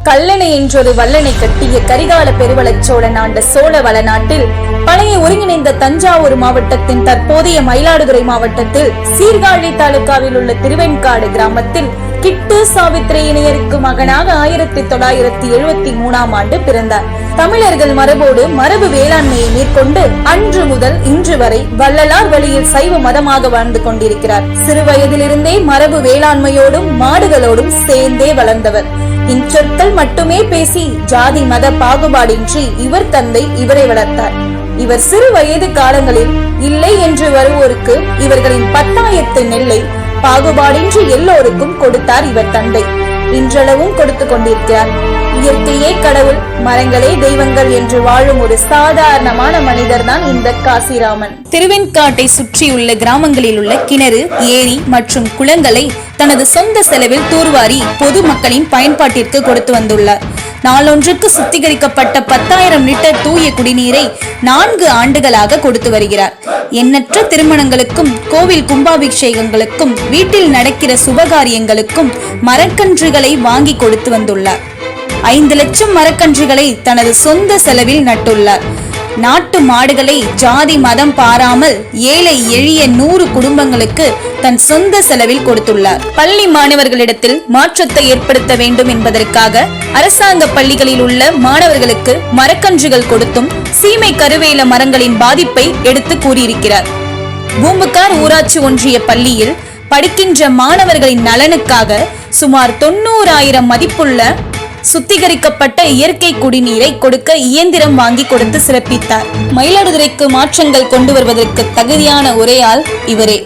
கல்லணை என்றொரு வல்லனை கட்டிய கரிகால பெருவளச் சோழன் ஆண்ட சோழ வளநாட்டில் பழைய ஒருங்கிணைந்த தஞ்சாவூர் மாவட்டத்தின் தற்போதைய மயிலாடுதுறை மாவட்டத்தில் சீர்காழி தாலுகாவில் உள்ள திருவெண்காடு கிராமத்தில் கிட்டு சாவித்திரி இணையருக்கு மகனாக 1973ஆம் ஆண்டு பிறந்தார். தமிழர்கள் மரபோடு மரபு வேளாண்மையை மேற்கொண்டு அன்று முதல் இன்று வரை வள்ளலார் வழியில் சைவ மதமாக வாழ்ந்து கொண்டிருக்கிறார். சிறு வயதிலிருந்தே மரபு வேளாண்மையோடும் மாடுகளோடும் சேர்ந்தே வளர்ந்தவர். இச்சொற்கள் மட்டுமே பேசி ஜாதி மத பாகுபாடின்றி இவர் தந்தை இவரை வளர்த்தார். இவர் சிறு வயது காலங்களில் இல்லை என்று வருவோருக்கு இவர்களின் பத்தாயத்து நெல்லை பாகுபாடின்றி எல்லோருக்கும் கொடுத்தார் இவர் தந்தை. இன்றளவும் கொடுத்து கொண்டிருக்கிறார். இயற்கையே கடவுள், மரங்களே தெய்வங்கள் என்று வாழும் ஒரு சாதாரணமான மனிதர் தான் இந்த காசிராமன். திருவெண்காட்டை சுற்றியுள்ள கிராமங்களில் உள்ள கிணறு, ஏரி மற்றும் குளங்களை தனது சொந்த செலவில் தூர்வாரி பொதுமக்களின் பயன்பாட்டிற்கு கொடுத்து வந்துள்ளார். நாளொன்றுக்கு சுத்திகரிக்கப்பட்ட 10,000 லிட்டர் தூய குடிநீரை 4 ஆண்டுகளாக கொடுத்து வருகிறார். எண்ணற்ற திருமணங்களுக்கும் கோவில் கும்பாபிஷேகங்களுக்கும் வீட்டில் நடக்கிற சுபகாரியங்களுக்கும் மரக்கன்றுகளை வாங்கி கொடுத்து வந்துள்ளார். 5 லட்சம் மரக்கன்றுகளை தனது சொந்த செலவில் நட்டுள்ளார். நாட்டு மாடுகளை ஜாதி மதம் பாராமல் ஏழை எளிய 100 குடும்பங்களுக்கு தன் சொந்த செலவில் கொடுத்துள்ளார். பள்ளி மாணவர்களிடத்தில் மாற்றத்தை ஏற்படுத்த வேண்டும் என்பதற்காக அரசாங்க பள்ளிகளில் உள்ள மாணவர்களுக்கு மரக்கன்றுகள் கொடுத்தும் சீமை கருவேல மரங்களின் பாதிப்பை எடுத்து கூறியிருக்கிறார். பூம்புகார் ஊராட்சி ஒன்றிய பள்ளியில் படிக்கின்ற மாணவர்களின் நலனுக்காக சுமார் 90,000 மதிப்புள்ள சுத்திகரிக்கப்பட்ட இயற்கை குடிநீரை கொடுக்க இயந்திரம் வாங்கி கொடுத்து சிறப்பித்தார். மயிலாடுதுறைக்கு மாற்றங்கள் கொண்டு வருவதற்கு தகுதியான ஒரே ஆள் இவரே.